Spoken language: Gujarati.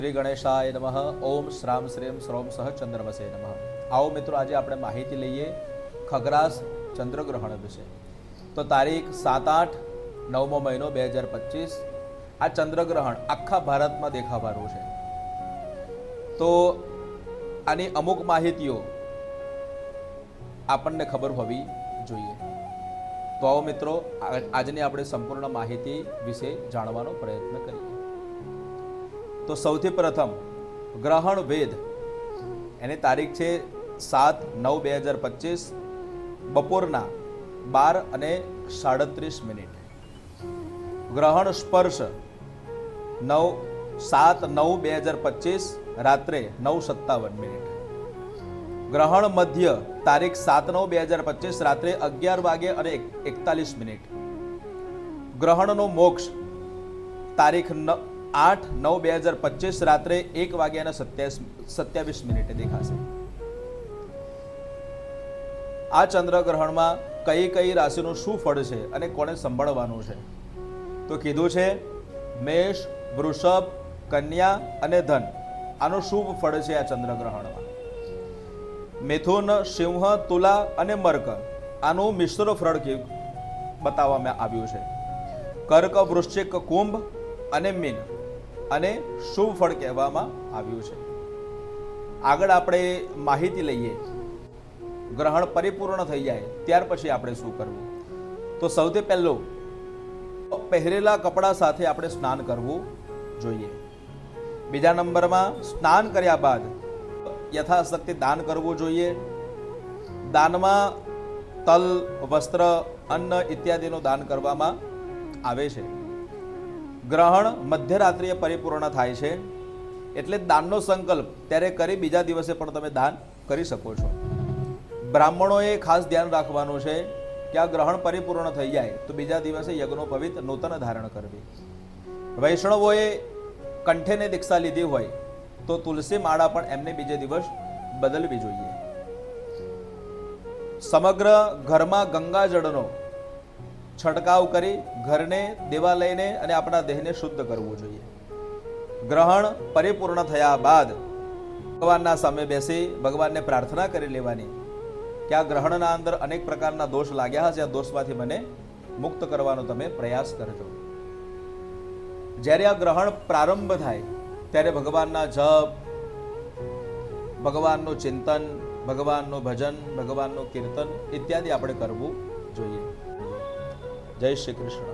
શ્રી ગણેશાય નમઃ. ઓમ શ્રામ શ્રીમ શ્રોમ સહ ચંદ્રમસે નમઃ. આવો મિત્રો, આજે આપણે માહિતી લઈએ ખગ્રાસ ચંદ્રગ્રહણ વિશે. તો તારીખ 7-8 9મો મહિનો 2025 આ ચંદ્રગ્રહણ આખા ભારતમાં દેખાવાનું છે. તો આની અમુક માહિતીઓ આપણને ખબર હોવી જોઈએ. તો આવો મિત્રો, આજની આપણે સંપૂર્ણ માહિતી વિશે જાણવાનો પ્રયત્ન કરીએ. તો સૌથી પ્રથમ ગ્રહણ વેદ, એની તારીખ છે 7-9-2025 બપોરના 12:37. ગ્રહણ સ્પર્શ 7-9-2025 રાત્રે 9:57. ગ્રહણ મધ્ય તારીખ 7-9-2025 રાત્રે 11:41. ગ્રહણનો મોક્ષ તારીખ 8-9-2025 રાત્રે 1:27 દેખાશે. આ ચંદ્રગ્રહણમાં કઈ કઈ રાશિનું શું ફળ છે અને કોને સંભાળવાનું છે? તો કીધું છે મેષ, વૃષભ, કન્યા અને ધન, આનું શુભ ફળ છે આ ચંદ્રગ્રહણમાં. મિથુન, સિંહ, તુલા અને મર્ક, આનું મિશ્ર ફળ બતાવવામાં આવ્યું છે. કર્ક, વૃશ્ચિક, કુંભ અને મીન, અને શુભ ફળ કહેવામાં આવ્યું છે. આગળ આપણે માહિતી લઈએ. ગ્રહણ પરિપૂર્ણ થઈ જાય ત્યાર પછી આપણે શું કરવું? તો સૌથી પહેલું, પહેરેલા કપડા સાથે આપણે સ્નાન કરવું જોઈએ. બીજા નંબરમાં, સ્નાન કર્યા બાદ યથાશક્તિ દાન કરવું જોઈએ. દાનમાં તલ, વસ્ત્ર, અન્ન ઇત્યાદિનું દાન કરવામાં આવે છે. ગ્રહણ મધ્યરાત્રિએ પરિપૂર્ણ થાય છે, એટલે દાનનો સંકલ્પ ત્યારે કરી બીજા દિવસે પણ તમે દાન કરી શકો છો. બ્રાહ્મણોએ ખાસ ધ્યાન રાખવાનું છે કે આ ગ્રહણ પરિપૂર્ણ થઈ જાય તો બીજા દિવસે યજ્ઞોપવિત નૂતન ધારણ કરવી. વૈષ્ણવોએ કંઠેને દીક્ષા લીધી હોય તો તુલસી માળા પણ એમને બીજે દિવસ બદલવી જોઈએ. સમગ્ર ઘરમાં ગંગાજળનો છંટકાવ કરી ઘરને, દેવાલયને અને આપણા દેહને શુદ્ધ કરવું જોઈએ. ગ્રહણ પરિપૂર્ણ થયા બાદ ભગવાનના સામે બેસી ભગવાનને પ્રાર્થના કરી લેવાની કે આ ગ્રહણના અંદર અનેક પ્રકારના દોષ લાગ્યા હશે, આ દોષમાંથી મને મુક્ત કરવાનો તમે પ્રયાસ કરજો. જ્યારે આ ગ્રહણ પ્રારંભ થાય ત્યારે ભગવાનના જપ, ભગવાનનું ચિંતન, ભગવાનનું ભજન, ભગવાનનું કીર્તન ઇત્યાદિ આપણે કરવું જોઈએ. જય શ્રી કૃષ્ણ.